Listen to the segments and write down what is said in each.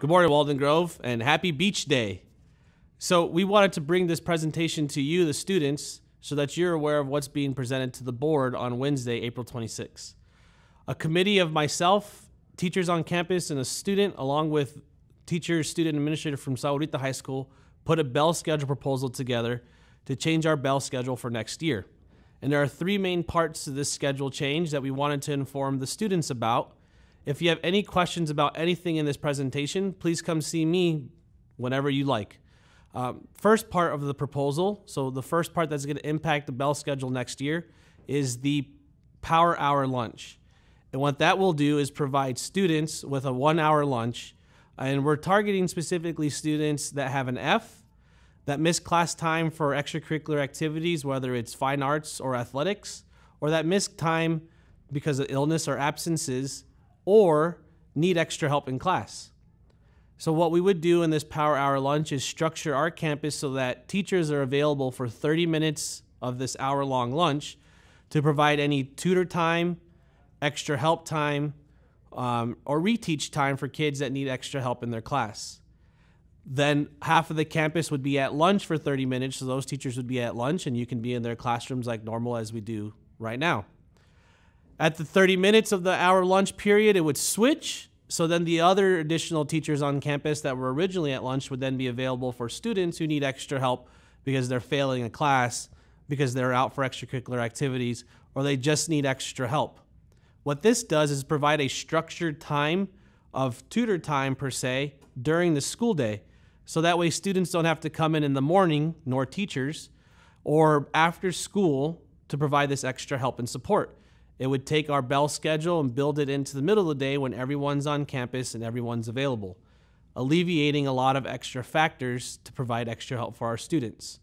Good morning, Walden Grove, and happy Beach Day. So we wanted to bring this presentation to you, the students, so that you're aware of what's being presented to the board on Wednesday, April 26th. A committee of myself, teachers on campus, and a student, along with teacher, student, administrator from Sahuarita High School, put a bell schedule proposal together to change our bell schedule for next year. And there are three main parts to this schedule change that we wanted to inform the students about. If you have any questions about anything in this presentation, please come see me whenever you like. First part of the proposal, so the first part that's going to impact the bell schedule next year, is the power hour lunch. And what that will do is provide students with a 1 hour lunch. And we're targeting specifically students that have an F, that miss class time for extracurricular activities, whether it's fine arts or athletics, or that miss time because of illness or absences, or need extra help in class. So what we would do in this power hour lunch is structure our campus so that teachers are available for 30 minutes of this hour-long lunch to provide any tutor time, extra help time, or reteach time for kids that need extra help in their class. Then half of the campus would be at lunch for 30 minutes, so those teachers would be at lunch and you can be in their classrooms like normal as we do right now. At the 30 minutes of the hour lunch period, it would switch. So then the other additional teachers on campus that were originally at lunch would then be available for students who need extra help because they're failing a class, because they're out for extracurricular activities, or they just need extra help. What this does is provide a structured time of tutor time per se during the school day. So that way students don't have to come in the morning, nor teachers, or after school to provide this extra help and support. It would take our bell schedule and build it into the middle of the day when everyone's on campus and everyone's available, alleviating a lot of extra factors to provide extra help for our students.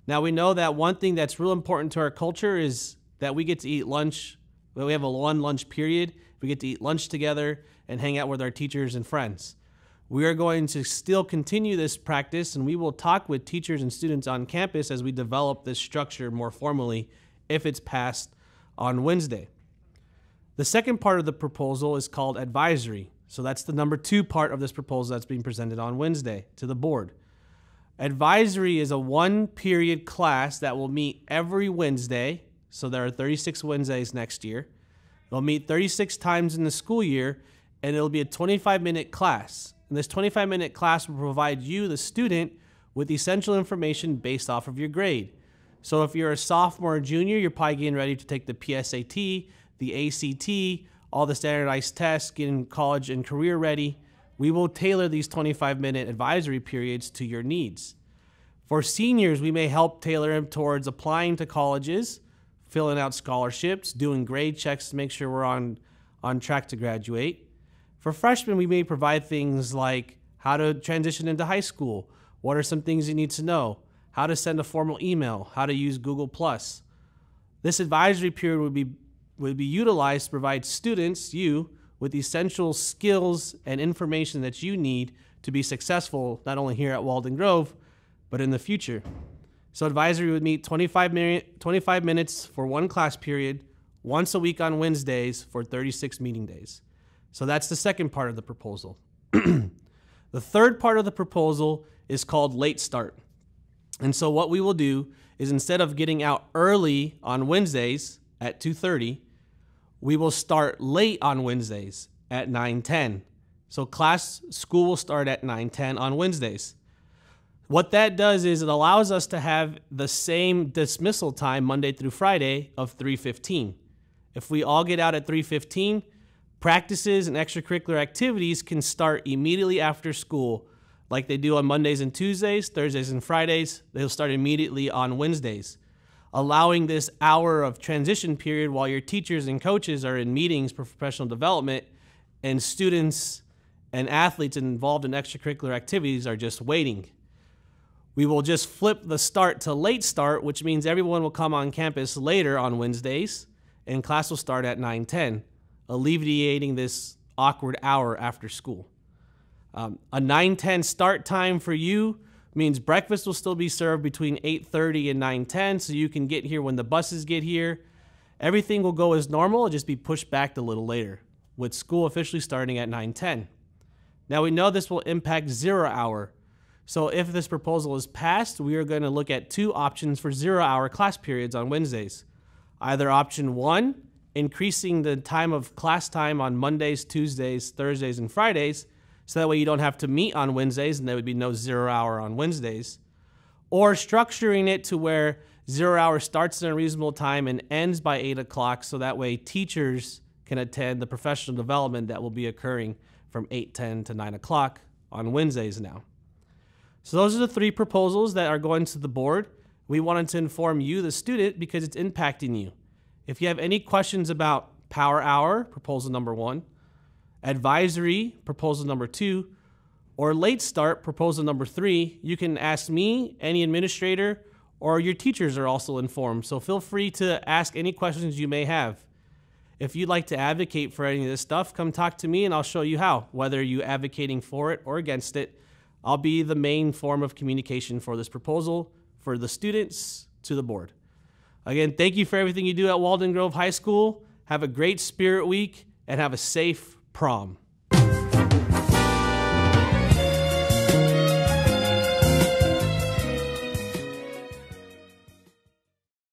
Now we know that one thing that's real important to our culture is that we get to eat lunch. We have a one lunch period. We get to eat lunch together and hang out with our teachers and friends. We are going to still continue this practice, and we will talk with teachers and students on campus as we develop this structure more formally if it's passed on Wednesday. The second part of the proposal is called advisory. So that's the number 2 part of this proposal that's being presented on Wednesday to the board. Advisory is a 1-period class that will meet every Wednesday. So there are 36 Wednesdays next year. They'll meet 36 times in the school year, and it'll be a 25-minute class. And this 25-minute class will provide you, the student, with essential information based off of your grade. So if you're a sophomore or junior, you're probably getting ready to take the PSAT, the ACT, all the standardized tests, getting college and career ready. We will tailor these 25-minute advisory periods to your needs. For seniors, we may help tailor them towards applying to colleges, filling out scholarships, doing grade checks to make sure we're on track to graduate. For freshmen, we may provide things like how to transition into high school, what are some things you need to know, how to send a formal email, how to use Google+. This advisory period would be utilized to provide students, you, with essential skills and information that you need to be successful, not only here at Walden Grove, but in the future. So advisory would meet 25 minutes for one class period, once a week on Wednesdays for 36 meeting days. So that's the second part of the proposal. The third part of the proposal is called late start. And so what we will do is instead of getting out early on Wednesdays at 2:30, we will start late on Wednesdays at 9:10. So school will start at 9:10 on Wednesdays. What that does is it allows us to have the same dismissal time Monday through Friday of 3:15. If we all get out at 3:15, practices and extracurricular activities can start immediately after school, like they do on Mondays and Tuesdays, Thursdays and Fridays. They'll start immediately on Wednesdays, allowing this hour of transition period while your teachers and coaches are in meetings for professional development and students and athletes involved in extracurricular activities are just waiting. We will just flip the start to late start, which means everyone will come on campus later on Wednesdays, and class will start at 9:10, alleviating this awkward hour after school. A 9:10 start time for you means breakfast will still be served between 8:30 and 9:10, so you can get here when the buses get here. Everything will go as normal, it'll just be pushed back a little later, with school officially starting at 9:10. Now we know this will impact 0 hour. So if this proposal is passed, we are going to look at 2 options for 0 hour class periods on Wednesdays. Either option 1, increasing the time of class time on Mondays, Tuesdays, Thursdays, and Fridays, so that way you don't have to meet on Wednesdays and there would be no 0 hour on Wednesdays. Or structuring it to where 0 hour starts at a reasonable time and ends by 8 o'clock, so that way teachers can attend the professional development that will be occurring from 8:10 to 9 o'clock on Wednesdays now. So those are the 3 proposals that are going to the board. We wanted to inform you, the student, because it's impacting you. If you have any questions about Power Hour, proposal number 1, Advisory, proposal number 2, or Late Start, proposal number 3, you can ask me, any administrator, or your teachers are also informed. So feel free to ask any questions you may have. If you'd like to advocate for any of this stuff, come talk to me and I'll show you how. Whether you're advocating for it or against it, I'll be the main form of communication for this proposal for the students to the board. Again, thank you for everything you do at Walden Grove High School. Have a great Spirit Week and have a safe prom.